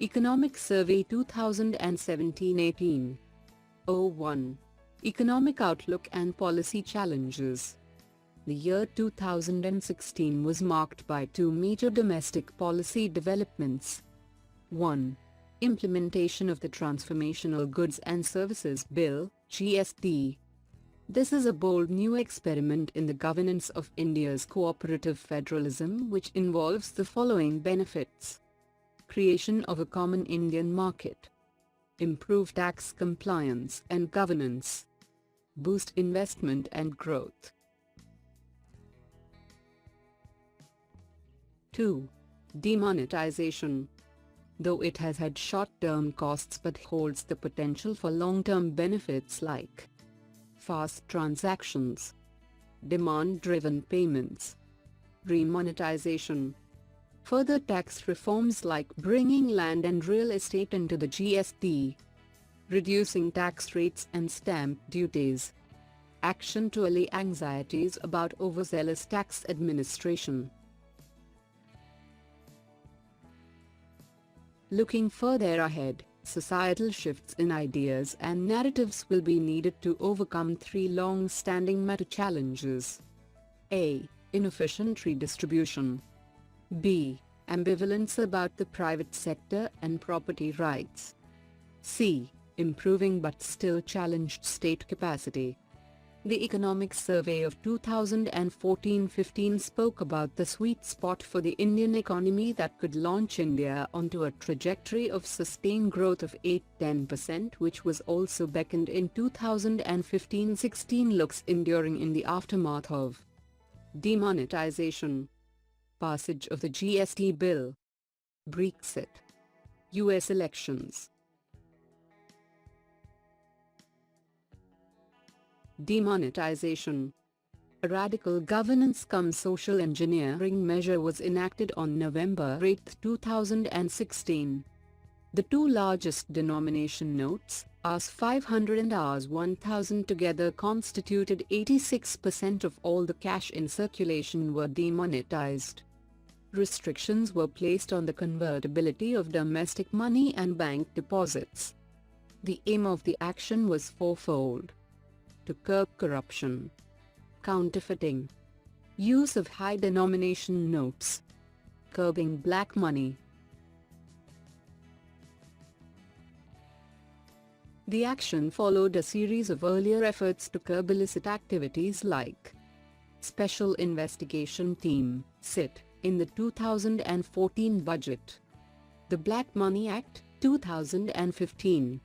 Economic Survey 2017-18. 01. Economic Outlook and Policy Challenges. The year 2016 was marked by two major domestic policy developments. 1. Implementation of the Transformational Goods and Services Bill, GST. This is a bold new experiment in the governance of India's cooperative federalism, which involves the following benefits: creation of a common Indian market, improve tax compliance and governance, boost investment and growth. 2. Demonetization. Though it has had short-term costs but holds the potential for long-term benefits like fast transactions, demand-driven payments, remonetization. Further tax reforms like bringing land and real estate into the GST, reducing tax rates and stamp duties. Action to allay anxieties about overzealous tax administration. Looking further ahead, societal shifts in ideas and narratives will be needed to overcome three long-standing meta-challenges. A. Inefficient redistribution. B. Ambivalence about the private sector and property rights. C. Improving but still challenged state capacity. The Economic Survey of 2014-15 spoke about the sweet spot for the Indian economy that could launch India onto a trajectory of sustained growth of 8-10%, which was also beckoned in 2015-16 looks enduring in the aftermath of demonetization, passage of the GST bill, Brexit, US elections. Demonetization. A radical governance-cum-social engineering measure was enacted on November 8, 2016. The two largest denomination notes, Rs 500 and Rs 1000 together constituted 86% of all the cash in circulation, were demonetized. Restrictions were placed on the convertibility of domestic money and bank deposits. The aim of the action was fourfold: to curb corruption, counterfeiting, use of high-denomination notes, curbing black money. The action followed a series of earlier efforts to curb illicit activities like Special Investigation Team (SIT) in the 2014 budget, the Black Money Act 2015,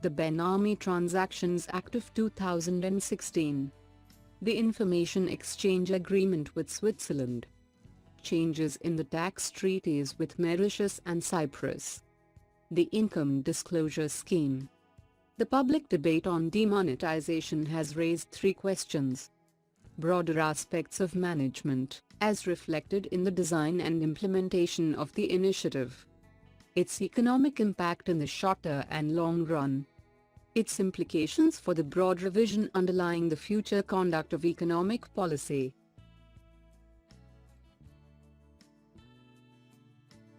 the Benami Transactions Act of 2016, the Information Exchange Agreement with Switzerland, changes in the tax treaties with Mauritius and Cyprus, the Income Disclosure Scheme. The public debate on demonetization has raised three questions: broader aspects of management, as reflected in the design and implementation of the initiative; its economic impact in the shorter and long run; its implications for the broader vision underlying the future conduct of economic policy.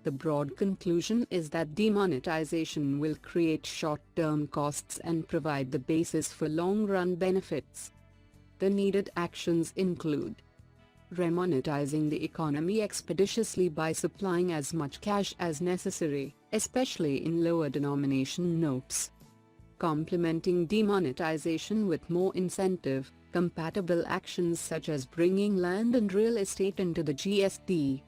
The broad conclusion is that demonetization will create short-term costs and provide the basis for long-run benefits. The needed actions include remonetizing the economy expeditiously by supplying as much cash as necessary, especially in lower denomination notes; complementing demonetization with more incentive, compatible actions such as bringing land and real estate into the GST;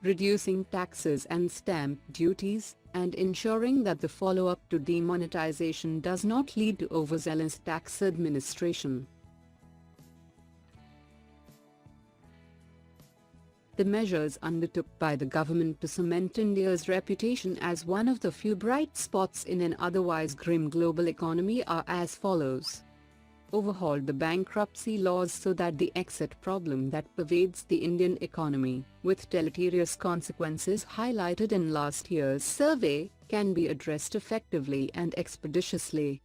reducing taxes and stamp duties, and ensuring that the follow-up to demonetization does not lead to overzealous tax administration. The measures undertook by the government to cement India's reputation as one of the few bright spots in an otherwise grim global economy are as follows: overhauled the bankruptcy laws so that the exit problem that pervades the Indian economy, with deleterious consequences highlighted in last year's survey, can be addressed effectively and expeditiously.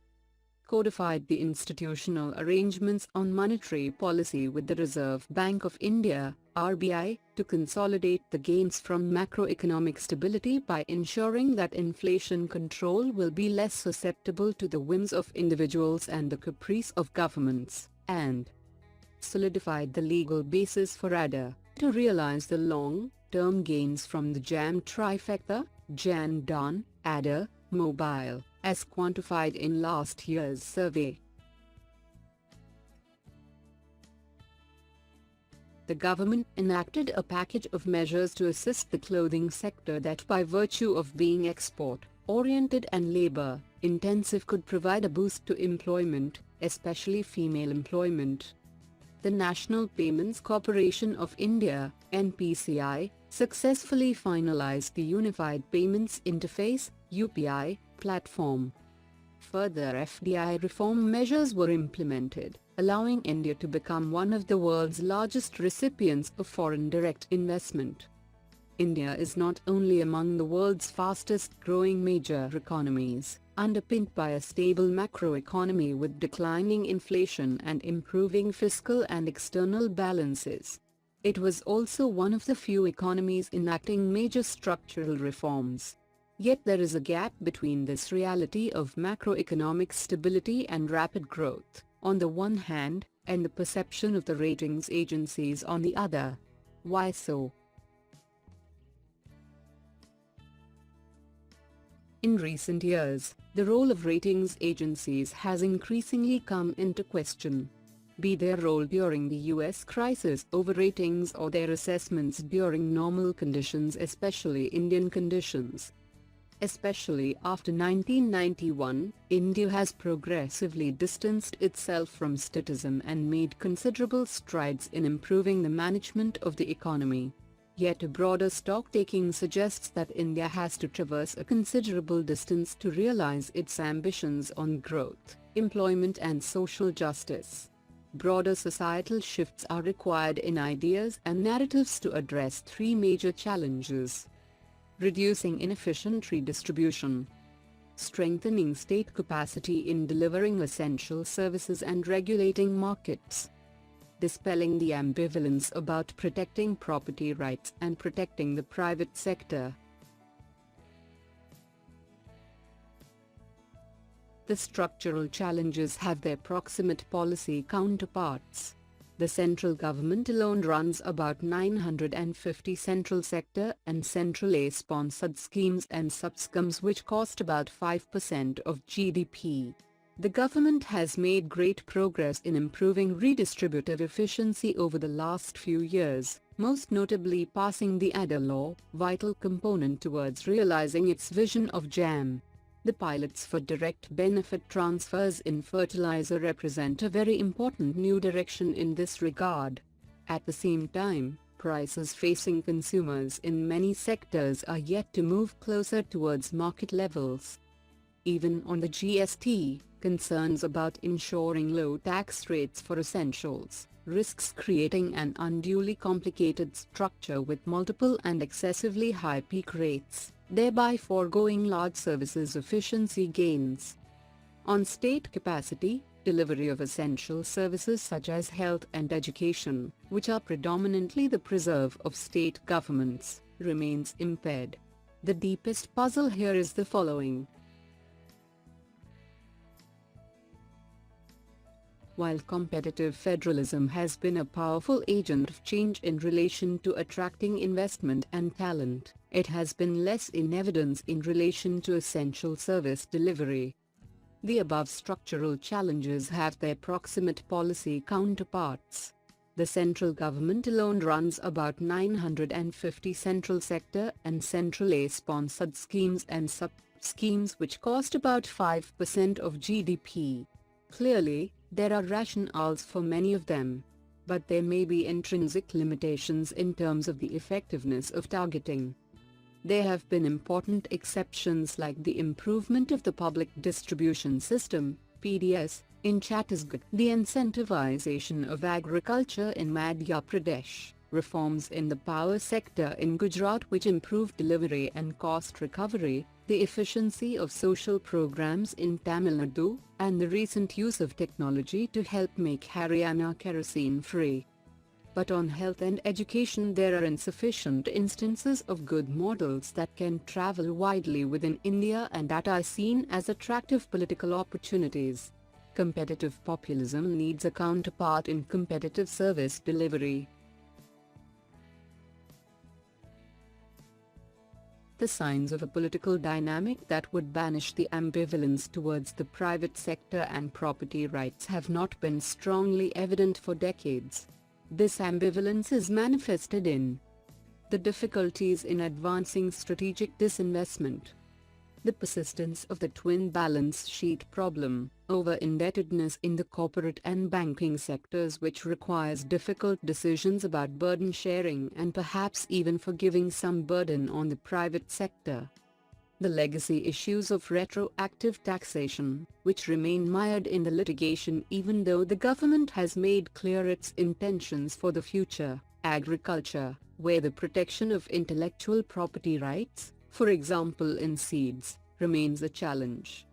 codified the institutional arrangements on monetary policy with the Reserve Bank of India, RBI, to consolidate the gains from macroeconomic stability by ensuring that inflation control will be less susceptible to the whims of individuals and the caprice of governments, and solidified the legal basis for ADA to realize the long-term gains from the JAM trifecta, Jan Dan, ADA, Mobile, as quantified in last year's survey. The government enacted a package of measures to assist the clothing sector that, by virtue of being export-oriented and labor-intensive, could provide a boost to employment, especially female employment. The National Payments Corporation of India, NPCI, successfully finalized the Unified Payments Interface, UPI, platform. Further FDI reform measures were implemented, allowing India to become one of the world's largest recipients of foreign direct investment. India is not only among the world's fastest-growing major economies, underpinned by a stable macroeconomy with declining inflation and improving fiscal and external balances. It was also one of the few economies enacting major structural reforms. Yet there is a gap between this reality of macroeconomic stability and rapid growth, on the one hand, and the perception of the ratings agencies on the other. Why so? In recent years, the role of ratings agencies has increasingly come into question. Be their role during the US crisis over ratings or their assessments during normal conditions, especially Indian conditions. Especially after 1991, India has progressively distanced itself from statism and made considerable strides in improving the management of the economy. Yet a broader stock-taking suggests that India has to traverse a considerable distance to realize its ambitions on growth, employment and social justice. Broader societal shifts are required in ideas and narratives to address three major challenges: reducing inefficient redistribution, strengthening state capacity in delivering essential services and regulating markets, dispelling the ambivalence about protecting property rights and protecting the private sector. The structural challenges have their proximate policy counterparts. The central government alone runs about 950 central sector and central A-sponsored schemes and sub-schemes which cost about 5% of GDP. The government has made great progress in improving redistributive efficiency over the last few years, most notably passing the ADA law, vital component towards realizing its vision of JAM. The pilots for direct benefit transfers in fertilizer represent a very important new direction in this regard. At the same time, prices facing consumers in many sectors are yet to move closer towards market levels. Even on the GST, concerns about ensuring low tax rates for essentials risks creating an unduly complicated structure with multiple and excessively high peak rates, thereby foregoing large services efficiency gains. On state capacity, delivery of essential services such as health and education, which are predominantly the preserve of state governments, remains impaired. The deepest puzzle here is the following. While competitive federalism has been a powerful agent of change in relation to attracting investment and talent, it has been less in evidence in relation to essential service delivery. The above structural challenges have their proximate policy counterparts. The central government alone runs about 950 central sector and central A-sponsored schemes and sub-schemes which cost about 5% of GDP. Clearly, there are rationales for many of them, but there may be intrinsic limitations in terms of the effectiveness of targeting. There have been important exceptions like the improvement of the public distribution system, PDS, in Chhattisgarh, the incentivization of agriculture in Madhya Pradesh, reforms in the power sector in Gujarat which improved delivery and cost recovery, the efficiency of social programs in Tamil Nadu, and the recent use of technology to help make Haryana kerosene-free. But on health and education there are insufficient instances of good models that can travel widely within India and that are seen as attractive political opportunities. Competitive populism needs a counterpart in competitive service delivery. The signs of a political dynamic that would banish the ambivalence towards the private sector and property rights have not been strongly evident for decades. This ambivalence is manifested in the difficulties in advancing strategic disinvestment, the persistence of the twin balance sheet problem, over-indebtedness in the corporate and banking sectors which requires difficult decisions about burden sharing and perhaps even forgiving some burden on the private sector. The legacy issues of retroactive taxation, which remain mired in the litigation even though the government has made clear its intentions for the future. Agriculture, where the protection of intellectual property rights, for example in seeds, remains a challenge.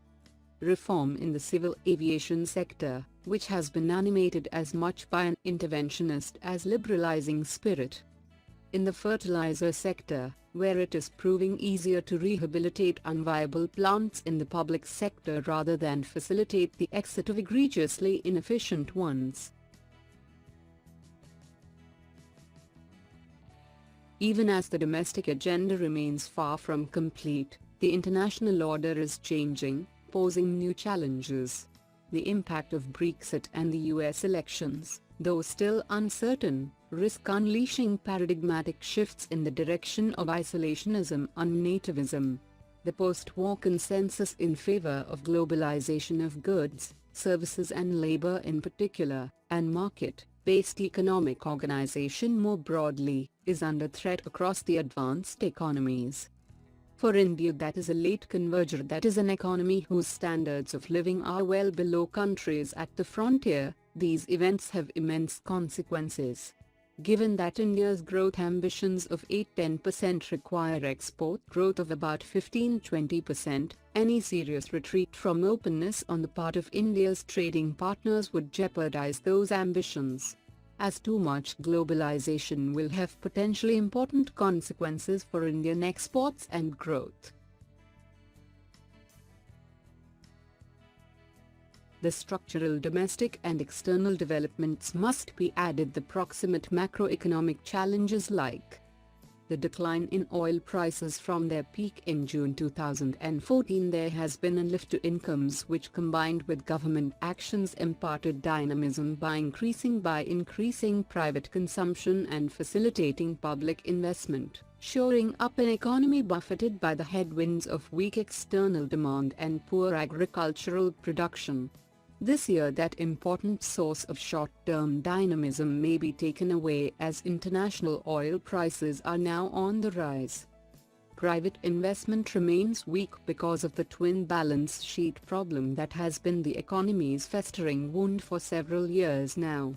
Reform in the civil aviation sector, which has been animated as much by an interventionist as liberalizing spirit. In the fertilizer sector, where it is proving easier to rehabilitate unviable plants in the public sector rather than facilitate the exit of egregiously inefficient ones. Even as the domestic agenda remains far from complete, the international order is changing, posing new challenges. The impact of Brexit and the US elections, though still uncertain, risk unleashing paradigmatic shifts in the direction of isolationism and nativism. The post-war consensus in favor of globalization of goods, services and labor in particular, and market-based economic organization more broadly, is under threat across the advanced economies. For India, that is a late converger, that is an economy whose standards of living are well below countries at the frontier. These events have immense consequences. Given that India's growth ambitions of 8-10% require export growth of about 15-20%, any serious retreat from openness on the part of India's trading partners would jeopardize those ambitions. As too much globalization will have potentially important consequences for Indian exports and growth. The structural domestic and external developments must be added. The proximate macroeconomic challenges like the decline in oil prices from their peak in June 2014. There has been a lift to incomes which, combined with government actions, imparted dynamism by increasing private consumption and facilitating public investment, shoring up an economy buffeted by the headwinds of weak external demand and poor agricultural production. This year that important source of short-term dynamism may be taken away as international oil prices are now on the rise. Private investment remains weak because of the twin balance sheet problem that has been the economy's festering wound for several years now.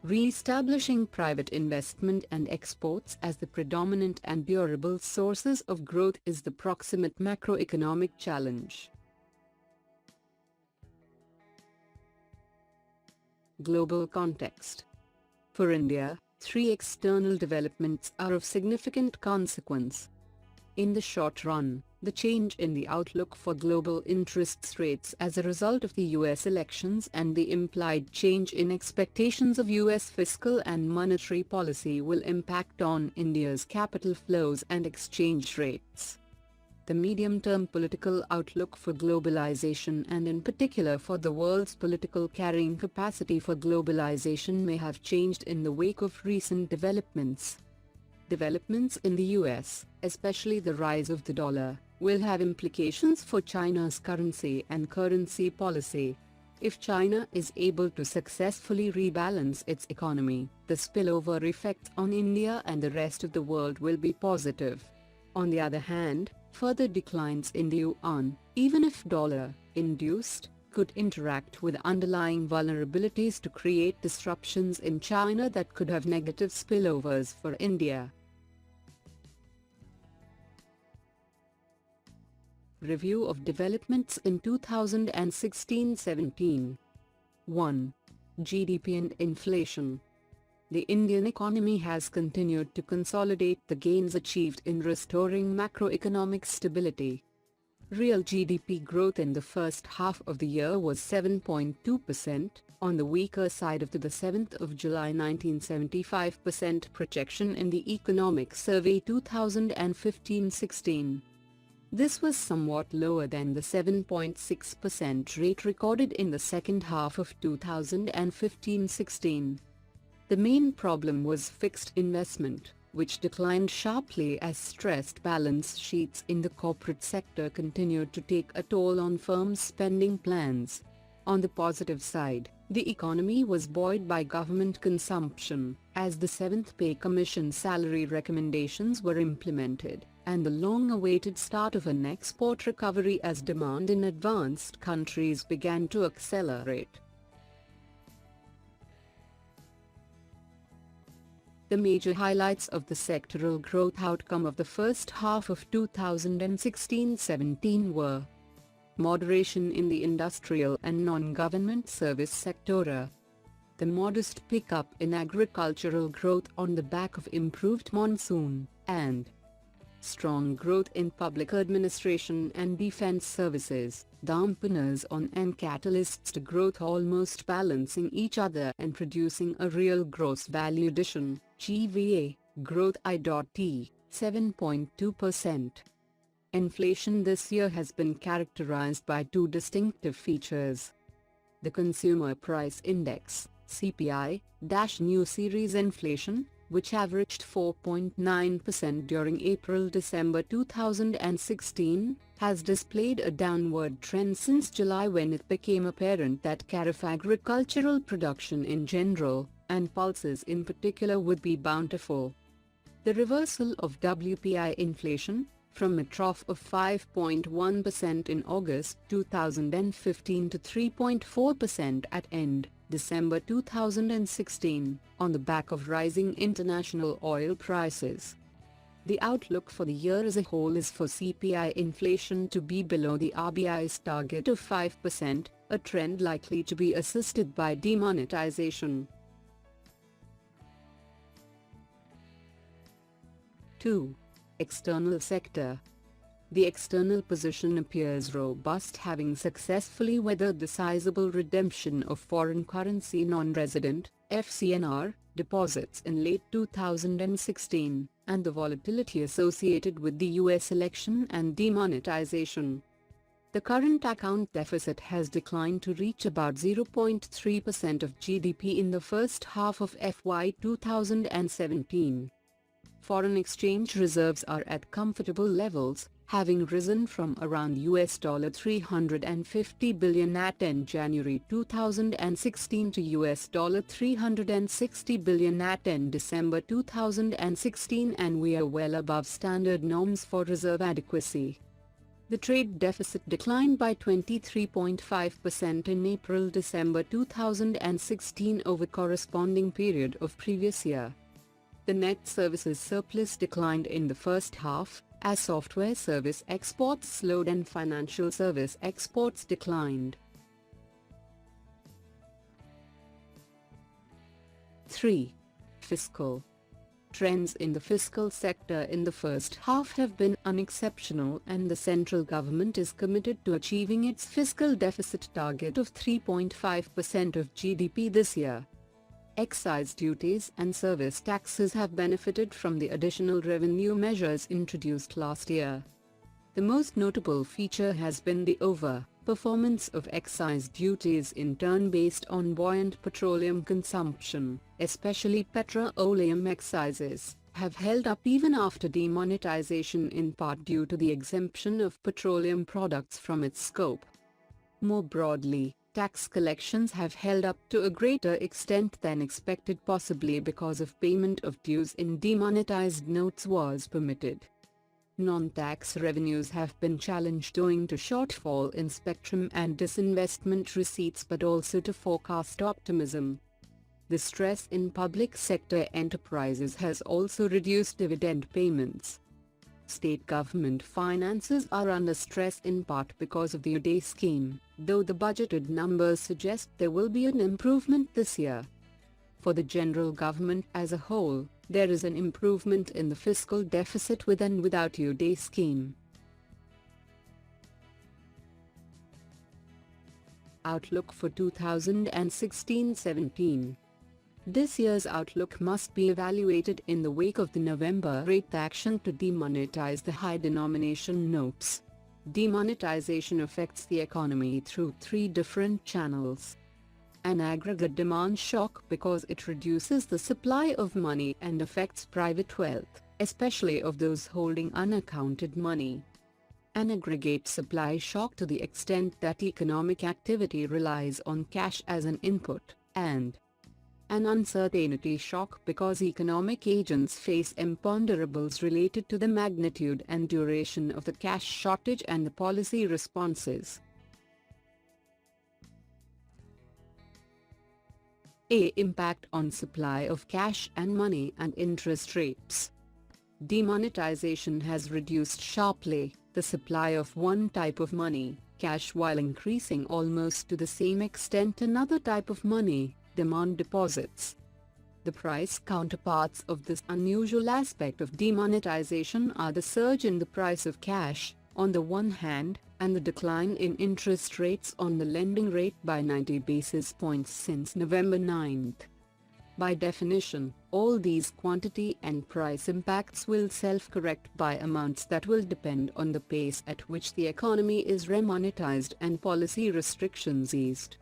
Re-establishing private investment and exports as the predominant and durable sources of growth is the proximate macroeconomic challenge. Global context. For India, three external developments are of significant consequence. In the short run, the change in the outlook for global interest rates as a result of the US elections and the implied change in expectations of US fiscal and monetary policy will impact on India's capital flows and exchange rates. The medium-term political outlook for globalization, and in particular for the world's political carrying capacity for globalization, may have changed in the wake of recent developments. Developments in the US, especially the rise of the dollar, will have implications for China's currency and currency policy. If China is able to successfully rebalance its economy, the spillover effects on India and the rest of the world will be positive. On the other hand, further declines in the yuan, even if dollar-induced, could interact with underlying vulnerabilities to create disruptions in China that could have negative spillovers for India. Review of developments in 2016-17. 1. GDP and inflation. The Indian economy has continued to consolidate the gains achieved in restoring macroeconomic stability. Real GDP growth in the first half of the year was 7.2%, on the weaker side of the 7th of July 1975% projection in the Economic Survey 2015-16. This was somewhat lower than the 7.6% rate recorded in the second half of 2015-16. The main problem was fixed investment, which declined sharply as stressed balance sheets in the corporate sector continued to take a toll on firms' spending plans. On the positive side, the economy was buoyed by government consumption, as the 7th Pay Commission salary recommendations were implemented, and the long-awaited start of an export recovery as demand in advanced countries began to accelerate. The major highlights of the sectoral growth outcome of the first half of 2016-17 were: moderation in the industrial and non-government service sector, the modest pickup in agricultural growth on the back of improved monsoon, and strong growth in public administration and defense services, dampeners on and catalysts to growth almost balancing each other and producing a real gross value addition, GVA, growth I.T, 7.2%. Inflation this year has been characterized by two distinctive features. The Consumer Price Index, CPI-new series inflation, which averaged 4.9% during April-December 2016, has displayed a downward trend since July, when it became apparent that Kharif agricultural production in general, and pulses in particular, would be bountiful. The reversal of WPI inflation, from a trough of 5.1% in August 2015 to 3.4% at end December 2016, on the back of rising international oil prices. The outlook for the year as a whole is for CPI inflation to be below the RBI's target of 5%, a trend likely to be assisted by demonetization. 2. External sector. The external position appears robust, having successfully weathered the sizable redemption of foreign currency non-resident (FCNR) deposits in late 2016, and the volatility associated with the US election and demonetization. The current account deficit has declined to reach about 0.3% of GDP in the first half of FY 2017. Foreign exchange reserves are at comfortable levels, having risen from around $350 billion at end January 2016 to $360 billion at end December 2016, and we are well above standard norms for reserve adequacy. The trade deficit declined by 23.5% in April-December 2016 over corresponding period of previous year. The net services surplus declined in the first half, as software service exports slowed and financial service exports declined. 3. Fiscal. Trends in the fiscal sector in the first half have been unexceptional, and the central government is committed to achieving its fiscal deficit target of 3.5% of GDP this year. Excise duties and service taxes have benefited from the additional revenue measures introduced last year. The most notable feature has been the over-performance of excise duties, in turn based on buoyant petroleum consumption, especially petroleum excises, have held up even after demonetization, in part due to the exemption of petroleum products from its scope. More broadly, tax collections have held up to a greater extent than expected, possibly because of payment of dues in demonetized notes was permitted. Non-tax revenues have been challenged owing to shortfall in spectrum and disinvestment receipts, but also to forecast optimism. The stress in public sector enterprises has also reduced dividend payments. State government finances are under stress in part because of the UDAY scheme, though the budgeted numbers suggest there will be an improvement this year. For the general government as a whole, there is an improvement in the fiscal deficit with and without UDAY scheme. Outlook for 2016-17. This year's outlook must be evaluated in the wake of the November rate action to demonetize the high-denomination notes. Demonetization affects the economy through three different channels. An aggregate demand shock because it reduces the supply of money and affects private wealth, especially of those holding unaccounted money. An aggregate supply shock to the extent that economic activity relies on cash as an input, and an uncertainty shock because economic agents face imponderables related to the magnitude and duration of the cash shortage and the policy responses. A. Impact on supply of cash and money and interest rates. Demonetization has reduced sharply the supply of one type of money, cash, while increasing almost to the same extent another type of money, demand deposits. The price counterparts of this unusual aspect of demonetization are the surge in the price of cash, on the one hand, and the decline in interest rates on the lending rate by 90 basis points since November 9. By definition, all these quantity and price impacts will self-correct by amounts that will depend on the pace at which the economy is remonetized and policy restrictions eased.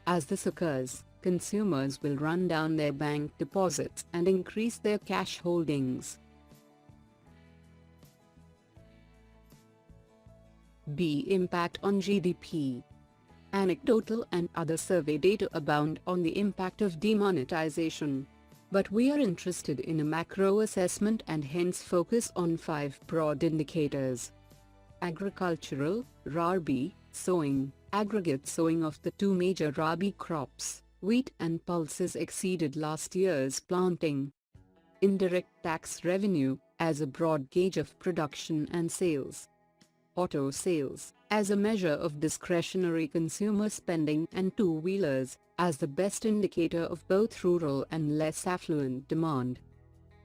As this occurs, consumers will run down their bank deposits and increase their cash holdings. B. Impact on GDP. Anecdotal and other survey data abound on the impact of demonetization. But we are interested in a macro assessment and hence focus on 5 broad indicators. Agricultural, Rabi, sowing. Aggregate sowing of the two major Rabi crops, wheat and pulses, exceeded last year's planting. Indirect tax revenue, as a broad gauge of production and sales. Auto sales, as a measure of discretionary consumer spending, and two-wheelers, as the best indicator of both rural and less affluent demand.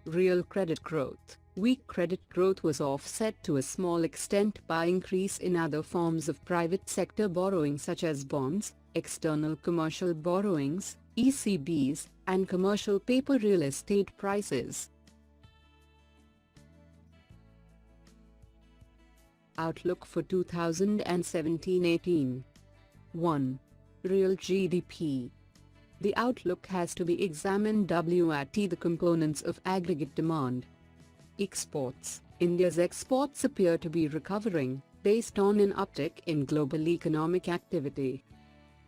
Real credit growth. Weak credit growth was offset to a small extent by increase in other forms of private sector borrowing such as bonds, external commercial borrowings, ECBs, and commercial paper. Real estate prices. Outlook for 2017-18. 1. Real GDP. The outlook has to be examined at the components of aggregate demand. Exports. India's exports appear to be recovering, based on an uptick in global economic activity.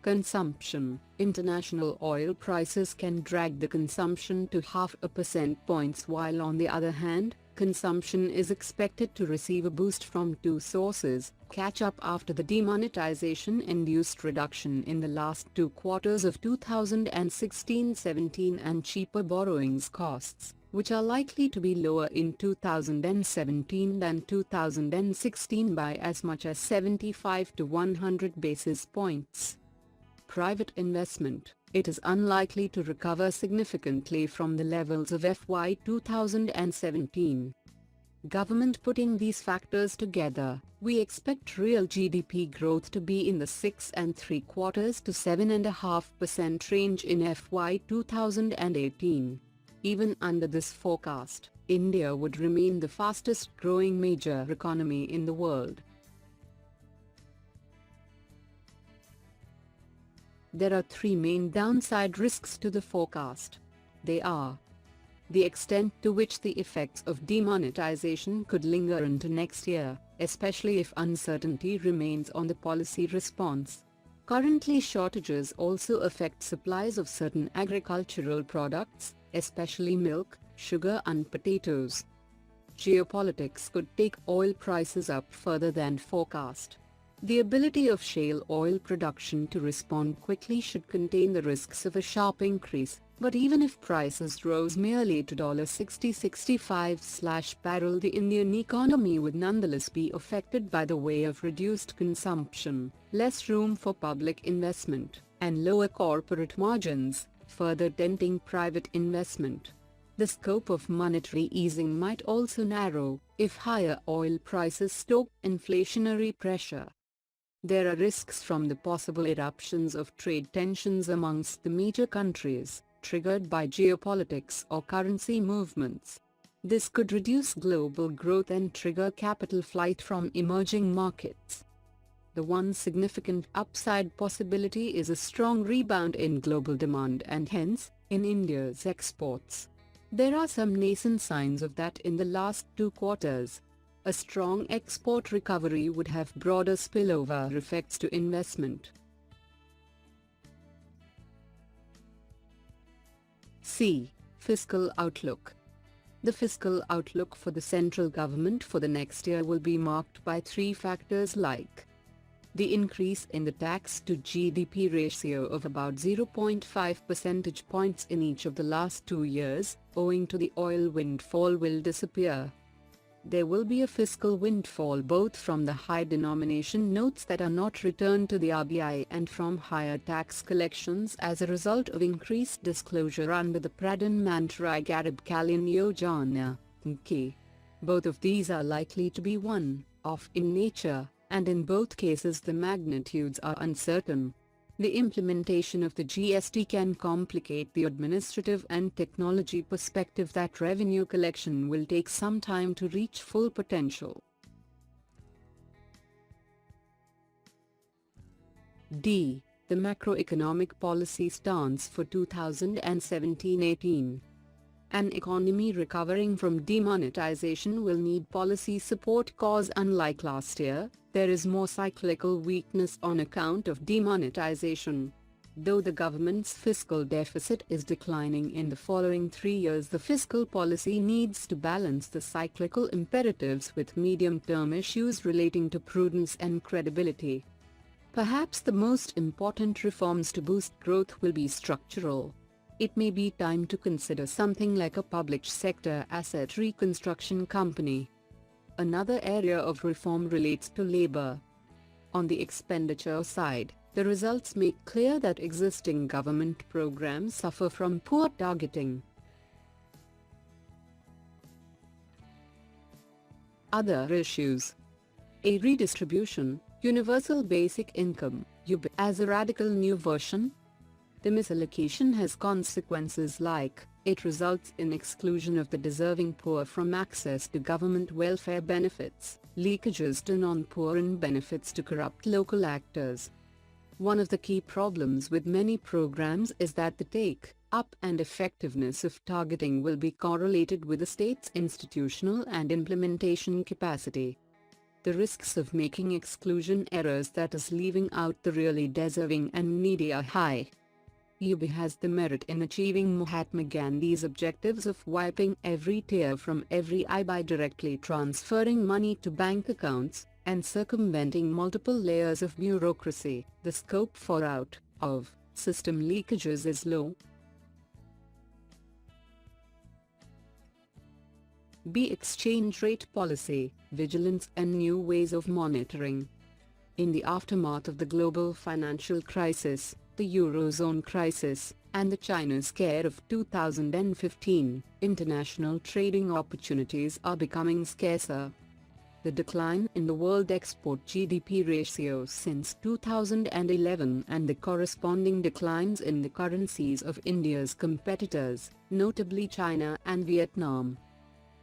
Consumption. International oil prices can drag the consumption to 0.5 percentage points, while on the other hand, consumption is expected to receive a boost from two sources: catch up after the demonetization-induced reduction in the last 2 quarters of 2016-17 and cheaper borrowings costs, which are likely to be lower in 2017 than 2016 by as much as 75 to 100 basis points. Private investment. It is unlikely to recover significantly from the levels of FY 2017. Government. Putting these factors together, we expect real GDP growth to be in the 6.75% to 7.5% range in FY 2018. Even under this forecast, India would remain the fastest growing major economy in the world. There are 3 main downside risks to the forecast. They are: the extent to which the effects of demonetization could linger into next year, especially if uncertainty remains on the policy response. Currently, shortages also affect supplies of certain agricultural products, especially milk, sugar and potatoes. geopolitics could take oil prices up further than forecast. The ability of shale oil production to respond quickly should contain the risks of a sharp increase, but even if prices rose merely to $60-65/barrel, the Indian economy would nonetheless be affected by the way of reduced consumption, less room for public investment, and lower corporate margins, further denting private investment. The scope of monetary easing might also narrow, if higher oil prices stoke inflationary pressure. There are risks from the possible eruptions of trade tensions amongst the major countries, triggered by geopolitics or currency movements. This could reduce global growth and trigger capital flight from emerging markets. The one significant upside possibility is a strong rebound in global demand and hence, in India's exports. There are some nascent signs of that in the last 2 quarters. A strong export recovery would have broader spillover effects to investment. C. Fiscal Outlook. The fiscal outlook for the central government for the next year will be marked by 3 factors like the increase in the tax to GDP ratio of about 0.5 percentage points in each of the last 2 years, owing to the oil windfall, will disappear. There will be a fiscal windfall both from the high denomination notes that are not returned to the RBI and from higher tax collections as a result of increased disclosure under the Pradhan Mantri Garib-Kalyan Yojana. Both of these are likely to be one-off in nature, and in both cases the magnitudes are uncertain. The implementation of the GST can complicate the administrative and technology perspective that revenue collection will take some time to reach full potential. D. The macroeconomic policy stance for 2017-18. An economy recovering from demonetization will need policy support cause unlike last year, there is more cyclical weakness on account of demonetization. Though the government's fiscal deficit is declining in the following 3 years, the fiscal policy needs to balance the cyclical imperatives with medium-term issues relating to prudence and credibility. Perhaps the most important reforms to boost growth will be structural. It may be time to consider something like a public sector asset reconstruction company. Another area of reform relates to labor. On the expenditure side, the results make clear that existing government programs suffer from poor targeting. Other issues. A redistribution, universal basic income, UB, as a radical new version. The misallocation has consequences like, it results in exclusion of the deserving poor from access to government welfare benefits, leakages to non-poor and benefits to corrupt local actors. One of the key problems with many programs is that the take-up and effectiveness of targeting will be correlated with the state's institutional and implementation capacity. The risks of making exclusion errors, that is leaving out the really deserving and needy, are high. UB has the merit in achieving Mahatma Gandhi's objectives of wiping every tear from every eye by directly transferring money to bank accounts, and circumventing multiple layers of bureaucracy. The scope for out-of-system leakages is low. B. Exchange rate policy, vigilance and new ways of monitoring. In the aftermath of the global financial crisis, the Eurozone crisis, and the China scare of 2015, international trading opportunities are becoming scarcer. The decline in the world export GDP ratio since 2011 and the corresponding declines in the currencies of India's competitors, notably China and Vietnam.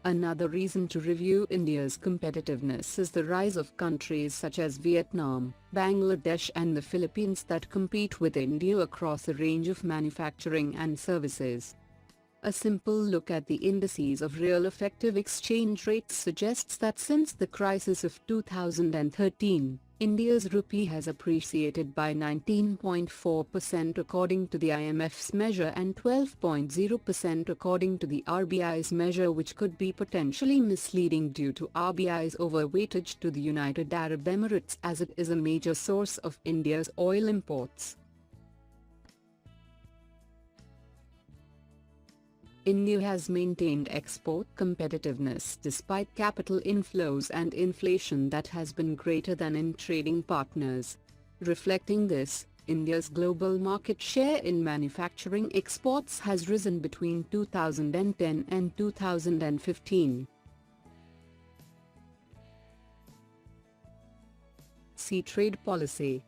Another reason to review India's competitiveness is the rise of countries such as Vietnam, Bangladesh and the Philippines that compete with India across a range of manufacturing and services. A simple look at the indices of real effective exchange rates suggests that since the crisis of 2013, India's rupee has appreciated by 19.4% according to the IMF's measure and 12.0% according to the RBI's measure, which could be potentially misleading due to RBI's overweightage to the United Arab Emirates, as it is a major source of India's oil imports. India has maintained export competitiveness despite capital inflows and inflation that has been greater than in trading partners. Reflecting this, India's global market share in manufacturing exports has risen between 2010 and 2015. See trade policy.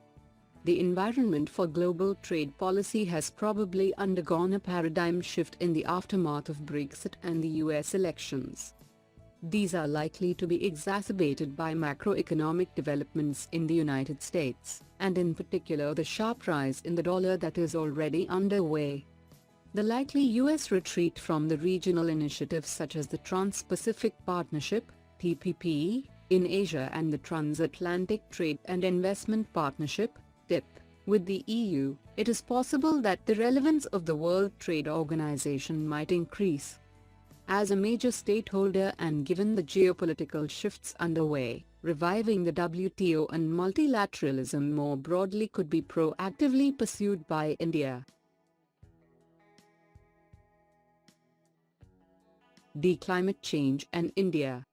The environment for global trade policy has probably undergone a paradigm shift in the aftermath of Brexit and the US elections. These are likely to be exacerbated by macroeconomic developments in the United States, and in particular the sharp rise in the dollar that is already underway. The likely US retreat from the regional initiatives such as the Trans-Pacific Partnership, TPP, in Asia and the Transatlantic Trade and Investment Partnership, TIP, with the EU, it is possible that the relevance of the World Trade Organization might increase. As a major stakeholder and given the geopolitical shifts underway, reviving the WTO and multilateralism more broadly could be proactively pursued by India. Climate change and India.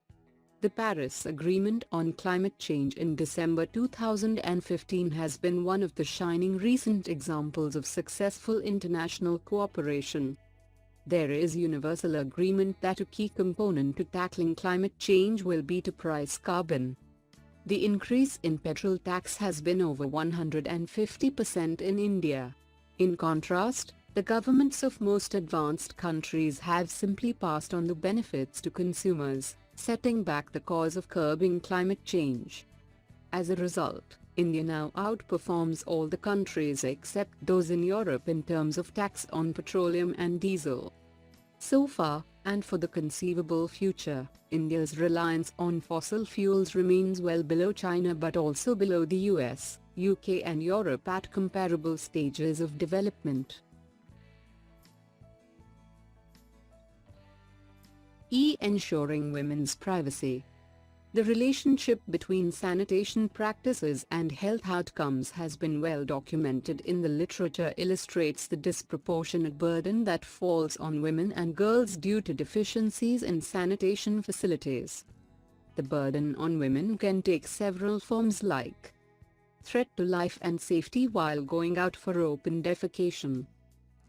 The Paris Agreement on Climate Change in December 2015 has been one of the shining recent examples of successful international cooperation. There is universal agreement that a key component to tackling climate change will be to price carbon. The increase in petrol tax has been over 150% in India. In contrast, the governments of most advanced countries have simply passed on the benefits to consumers, setting back the cause of curbing climate change. As a result, India now outperforms all the countries except those in Europe in terms of tax on petroleum and diesel. So far, and for the conceivable future, India's reliance on fossil fuels remains well below China but also below the US, UK and Europe at comparable stages of development. Ensuring women's privacy. The relationship between sanitation practices and health outcomes has been well documented in the literature, illustrates the disproportionate burden that falls on women and girls due to deficiencies in sanitation facilities. The burden on women can take several forms like threat to life and safety while going out for open defecation,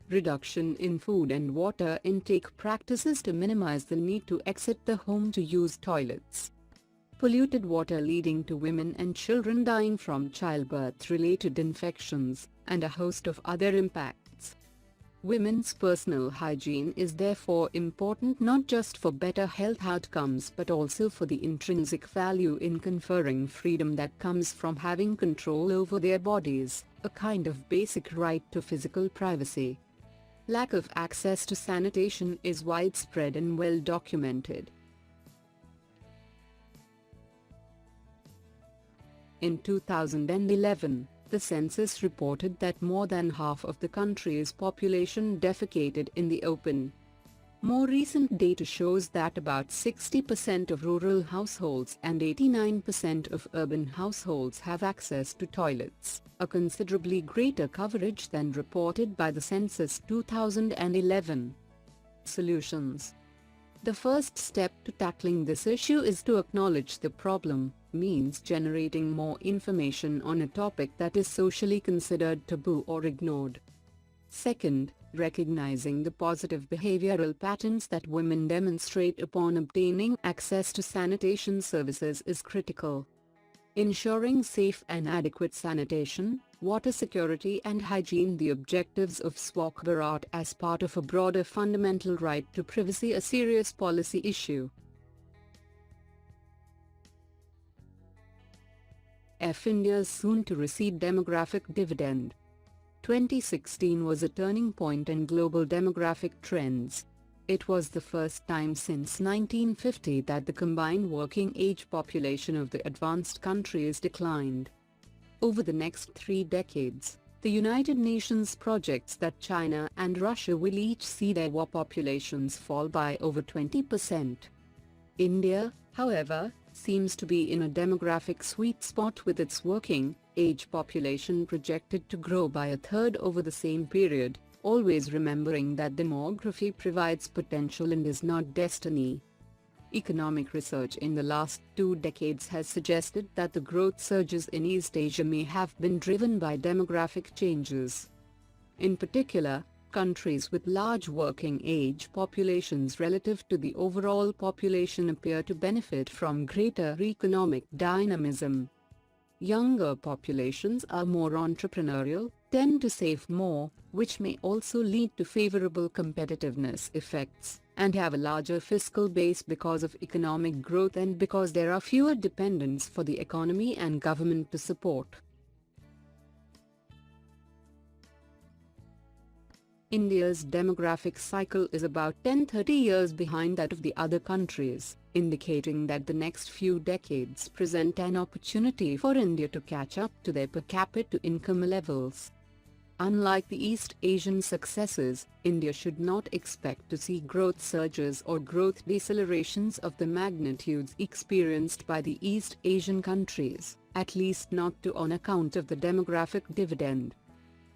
reduction in food and water intake practices to minimize the need to exit the home to use toilets, polluted water leading to women and children dying from childbirth-related infections, and a host of other impacts. Women's personal hygiene is therefore important not just for better health outcomes but also for the intrinsic value in conferring freedom that comes from having control over their bodies, a kind of basic right to physical privacy. Lack of access to sanitation is widespread and well documented. In 2011, the census reported that more than half of the country's population defecated in the open. More recent data shows that about 60% of rural households and 89% of urban households have access to toilets, a considerably greater coverage than reported by the census 2011. Solutions. The first step to tackling this issue is to acknowledge the problem, means generating more information on a topic that is socially considered taboo or ignored. Second, recognizing the positive behavioral patterns that women demonstrate upon obtaining access to sanitation services is critical. Ensuring safe and adequate sanitation, water security and hygiene, the objectives of Swachh Bharat as part of a broader fundamental right to privacy, a serious policy issue. India's soon-to-recede demographic dividend. 2016 was a turning point in global demographic trends. It was the first time since 1950 that the combined working age population of the advanced countries declined, Over the next 3 decades, the United Nations projects that China and Russia will each see their populations fall by over 20%. India, however, seems to be in a demographic sweet spot with its working-age population projected to grow by a third over the same period, always remembering that demography provides potential and is not destiny. Economic research in the last 2 decades has suggested that the growth surges in East Asia may have been driven by demographic changes. In particular, countries with large working-age populations relative to the overall population appear to benefit from greater economic dynamism. Younger populations are more entrepreneurial, tend to save more, which may also lead to favorable competitiveness effects, and have a larger fiscal base because of economic growth and because there are fewer dependents for the economy and government to support. India's demographic cycle is about 10-30 years behind that of the other countries, indicating that the next few decades present an opportunity for India to catch up to their per capita income levels. Unlike the East Asian successes, India should not expect to see growth surges or growth decelerations of the magnitudes experienced by the East Asian countries, at least not on account of the demographic dividend.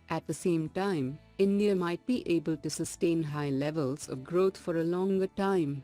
At the same time, India might be able to sustain high levels of growth for a longer time.